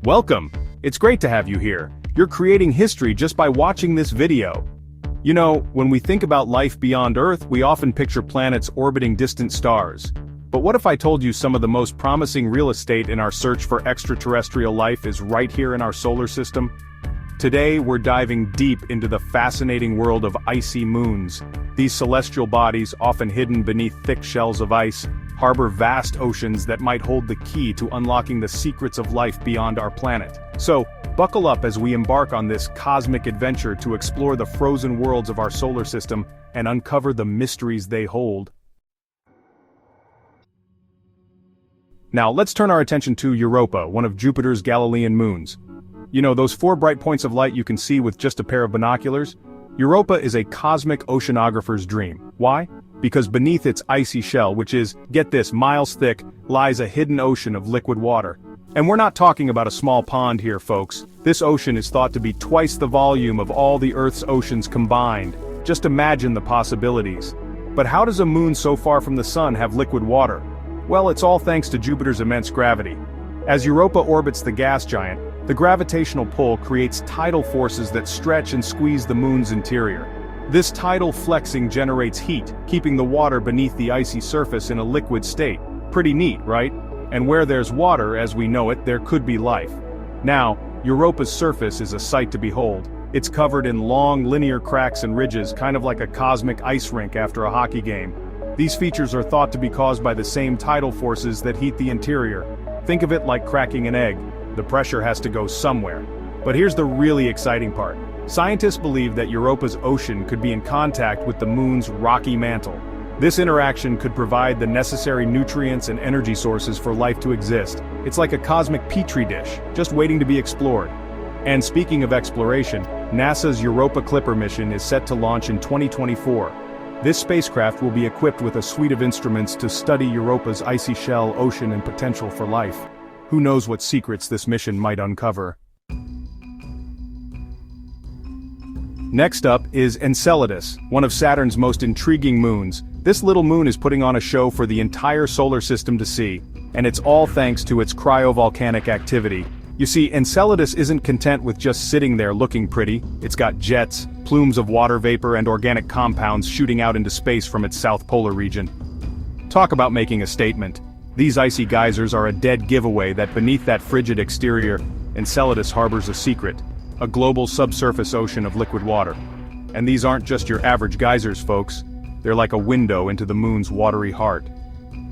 Welcome! It's great to have you here. You're creating history just by watching this video. You know, when we think about life beyond Earth, we often picture planets orbiting distant stars. But what if I told you some of the most promising real estate in our search for extraterrestrial life is right here in our solar system? Today, we're diving deep into the fascinating world of icy moons. These celestial bodies, often hidden beneath thick shells of ice, harbor vast oceans that might hold the key to unlocking the secrets of life beyond our planet. So, buckle up as we embark on this cosmic adventure to explore the frozen worlds of our solar system and uncover the mysteries they hold. Now, let's turn our attention to Europa, one of Jupiter's Galilean moons. You know, those 4 bright points of light you can see with just a pair of binoculars? Europa is a cosmic oceanographer's dream. Why? Because beneath its icy shell, which is, get this, miles thick, lies a hidden ocean of liquid water. And we're not talking about a small pond here, folks. This ocean is thought to be twice the volume of all the Earth's oceans combined. Just imagine the possibilities. But how does a moon so far from the sun have liquid water? Well, it's all thanks to Jupiter's immense gravity. As Europa orbits the gas giant, the gravitational pull creates tidal forces that stretch and squeeze the moon's interior. This tidal flexing generates heat, keeping the water beneath the icy surface in a liquid state. Pretty neat, right? And where there's water, as we know it, there could be life. Now, Europa's surface is a sight to behold. It's covered in long, linear cracks and ridges, kind of like a cosmic ice rink after a hockey game. These features are thought to be caused by the same tidal forces that heat the interior. Think of it like cracking an egg. The pressure has to go somewhere. But here's the really exciting part. Scientists believe that Europa's ocean could be in contact with the moon's rocky mantle. This interaction could provide the necessary nutrients and energy sources for life to exist. It's like a cosmic petri dish, just waiting to be explored. And speaking of exploration, NASA's Europa Clipper mission is set to launch in 2024. This spacecraft will be equipped with a suite of instruments to study Europa's icy shell, ocean, and potential for life. Who knows what secrets this mission might uncover? Next up is Enceladus, one of Saturn's most intriguing moons. This little moon is putting on a show for the entire solar system to see, and it's all thanks to its cryovolcanic activity. You see, Enceladus isn't content with just sitting there looking pretty. It's got jets, plumes of water vapor, and organic compounds shooting out into space from its south polar region. Talk about making a statement. These icy geysers are a dead giveaway that beneath that frigid exterior, Enceladus harbors a secret, a global subsurface ocean of liquid water. And these aren't just your average geysers, folks. They're like a window into the moon's watery heart.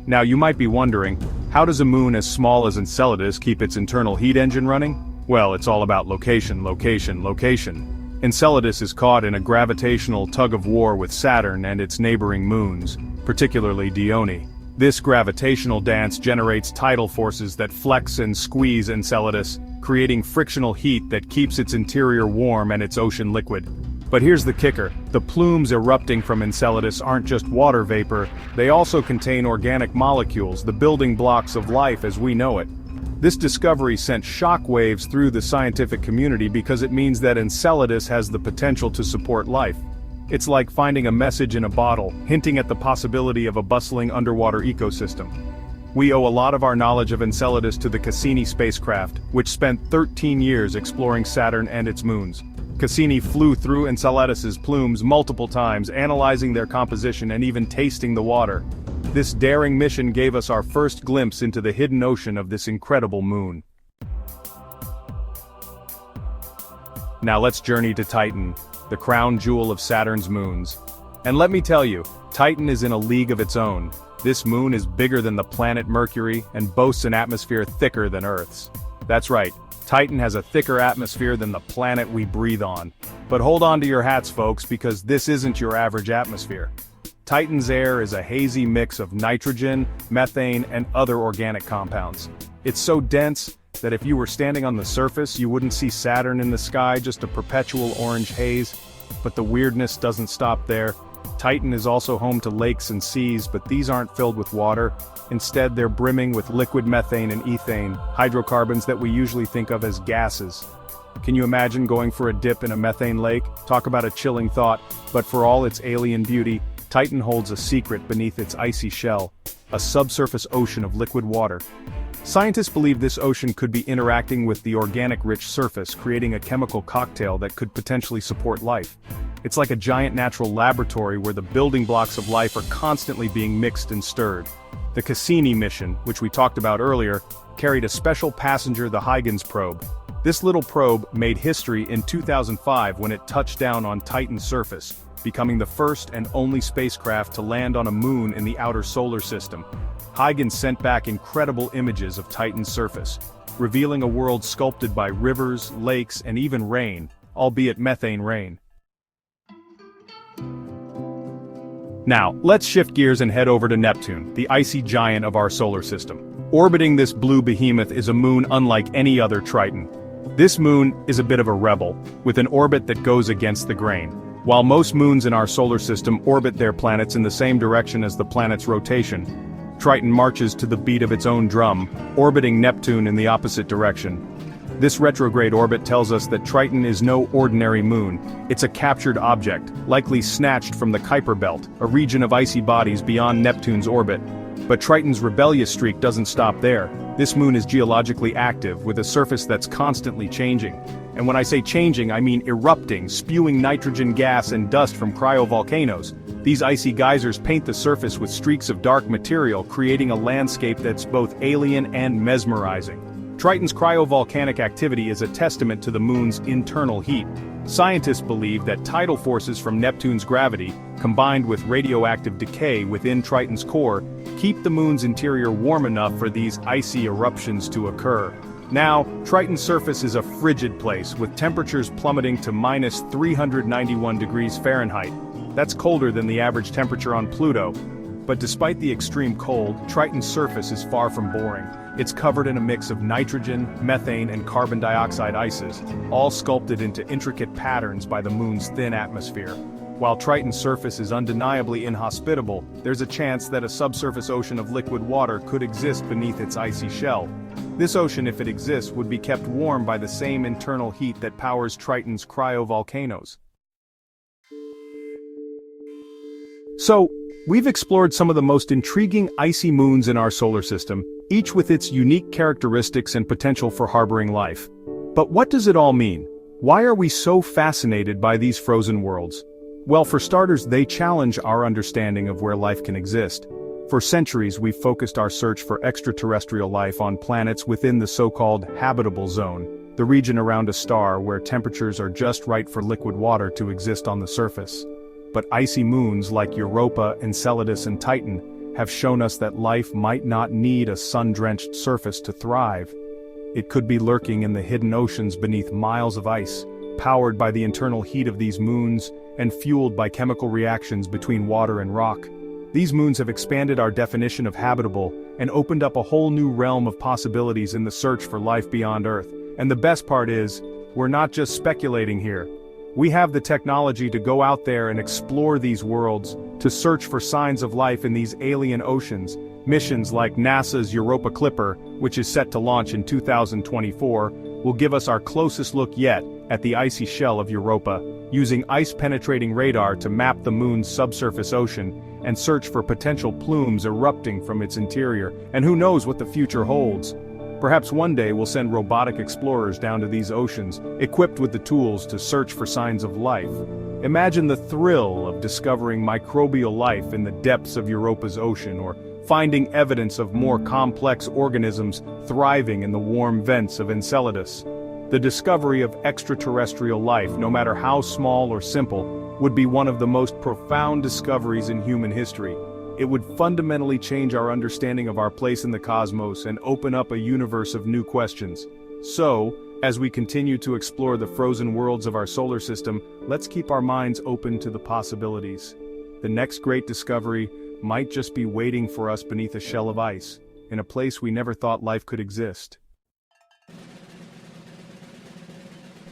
Now you might be wondering, how does a moon as small as Enceladus keep its internal heat engine running? Well, it's all about location, location, location. Enceladus is caught in a gravitational tug-of-war with Saturn and its neighboring moons, particularly Dione. This gravitational dance generates tidal forces that flex and squeeze Enceladus, creating frictional heat that keeps its interior warm and its ocean liquid. But here's the kicker, the plumes erupting from Enceladus aren't just water vapor, they also contain organic molecules, the building blocks of life as we know it. This discovery sent shockwaves through the scientific community because it means that Enceladus has the potential to support life. It's like finding a message in a bottle, hinting at the possibility of a bustling underwater ecosystem. We owe a lot of our knowledge of Enceladus to the Cassini spacecraft, which spent 13 years exploring Saturn and its moons. Cassini flew through Enceladus's plumes multiple times, analyzing their composition and even tasting the water. This daring mission gave us our first glimpse into the hidden ocean of this incredible moon. Now let's journey to Triton, the crown jewel of Saturn's moons. And let me tell you, Triton is in a league of its own. This moon is bigger than the planet Mercury and boasts an atmosphere thicker than Earth's. That's right, Triton has a thicker atmosphere than the planet we breathe on. But hold on to your hats, folks, because this isn't your average atmosphere. Triton's air is a hazy mix of nitrogen, methane, and other organic compounds. It's so dense that if you were standing on the surface, you wouldn't see Saturn in the sky, just a perpetual orange haze. But the weirdness doesn't stop there. Triton is also home to lakes and seas, but these aren't filled with water. Instead, they're brimming with liquid methane and ethane, hydrocarbons that we usually think of as gases. Can you imagine going for a dip in a methane lake? Talk about a chilling thought, but for all its alien beauty, Triton holds a secret beneath its icy shell, a subsurface ocean of liquid water. Scientists believe this ocean could be interacting with the organic-rich surface, creating a chemical cocktail that could potentially support life. It's like a giant natural laboratory where the building blocks of life are constantly being mixed and stirred. The Cassini mission, which we talked about earlier, carried a special passenger, the Huygens probe. This little probe made history in 2005 when it touched down on Titan's surface, becoming the first and only spacecraft to land on a moon in the outer solar system. Huygens sent back incredible images of Titan's surface, revealing a world sculpted by rivers, lakes, and even rain, albeit methane rain. Now, let's shift gears and head over to Neptune, the icy giant of our solar system. Orbiting this blue behemoth is a moon unlike any other Triton. This moon is a bit of a rebel, with an orbit that goes against the grain. While most moons in our solar system orbit their planets in the same direction as the planet's rotation, Triton marches to the beat of its own drum, orbiting Neptune in the opposite direction. This retrograde orbit tells us that Triton is no ordinary moon. It's a captured object, likely snatched from the Kuiper Belt, a region of icy bodies beyond Neptune's orbit. But Triton's rebellious streak doesn't stop there. This moon is geologically active, with a surface that's constantly changing. And when I say changing, I mean erupting, spewing nitrogen gas and dust from cryovolcanoes. These icy geysers paint the surface with streaks of dark material, creating a landscape that's both alien and mesmerizing. Triton's cryovolcanic activity is a testament to the moon's internal heat. Scientists believe that tidal forces from Neptune's gravity, combined with radioactive decay within Triton's core, keep the moon's interior warm enough for these icy eruptions to occur. Now, Triton's surface is a frigid place, with temperatures plummeting to minus 391 degrees Fahrenheit. That's colder than the average temperature on Pluto. But despite the extreme cold, Triton's surface is far from boring. It's covered in a mix of nitrogen, methane, and carbon dioxide ices, all sculpted into intricate patterns by the moon's thin atmosphere. While Triton's surface is undeniably inhospitable, there's a chance that a subsurface ocean of liquid water could exist beneath its icy shell. This ocean, if it exists, would be kept warm by the same internal heat that powers Triton's cryovolcanoes. So, we've explored some of the most intriguing icy moons in our solar system, each with its unique characteristics and potential for harboring life. But what does it all mean? Why are we so fascinated by these frozen worlds? Well, for starters, they challenge our understanding of where life can exist. For centuries, we've focused our search for extraterrestrial life on planets within the so-called habitable zone, the region around a star where temperatures are just right for liquid water to exist on the surface. But icy moons like Europa, Enceladus, and Titan have shown us that life might not need a sun-drenched surface to thrive. It could be lurking in the hidden oceans beneath miles of ice, powered by the internal heat of these moons and fueled by chemical reactions between water and rock. These moons have expanded our definition of habitable and opened up a whole new realm of possibilities in the search for life beyond Earth. And the best part is, we're not just speculating here. We have the technology to go out there and explore these worlds, to search for signs of life in these alien oceans. Missions like NASA's Europa Clipper, which is set to launch in 2024, will give us our closest look yet at the icy shell of Europa, using ice-penetrating radar to map the moon's subsurface ocean and search for potential plumes erupting from its interior. And who knows what the future holds? Perhaps one day we'll send robotic explorers down to these oceans, equipped with the tools to search for signs of life. Imagine the thrill of discovering microbial life in the depths of Europa's ocean, or finding evidence of more complex organisms thriving in the warm vents of Enceladus. The discovery of extraterrestrial life, no matter how small or simple, would be one of the most profound discoveries in human history. It would fundamentally change our understanding of our place in the cosmos and open up a universe of new questions. So, as we continue to explore the frozen worlds of our solar system, let's keep our minds open to the possibilities. The next great discovery might just be waiting for us beneath a shell of ice, in a place we never thought life could exist.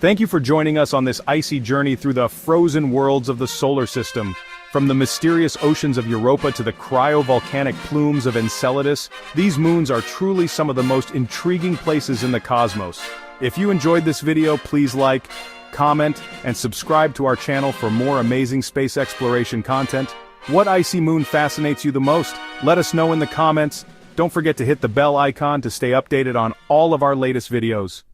Thank you for joining us on this icy journey through the frozen worlds of the solar system. From the mysterious oceans of Europa to the cryovolcanic plumes of Enceladus, these moons are truly some of the most intriguing places in the cosmos. If you enjoyed this video, please like, comment, and subscribe to our channel for more amazing space exploration content. What icy moon fascinates you the most? Let us know in the comments. Don't forget to hit the bell icon to stay updated on all of our latest videos.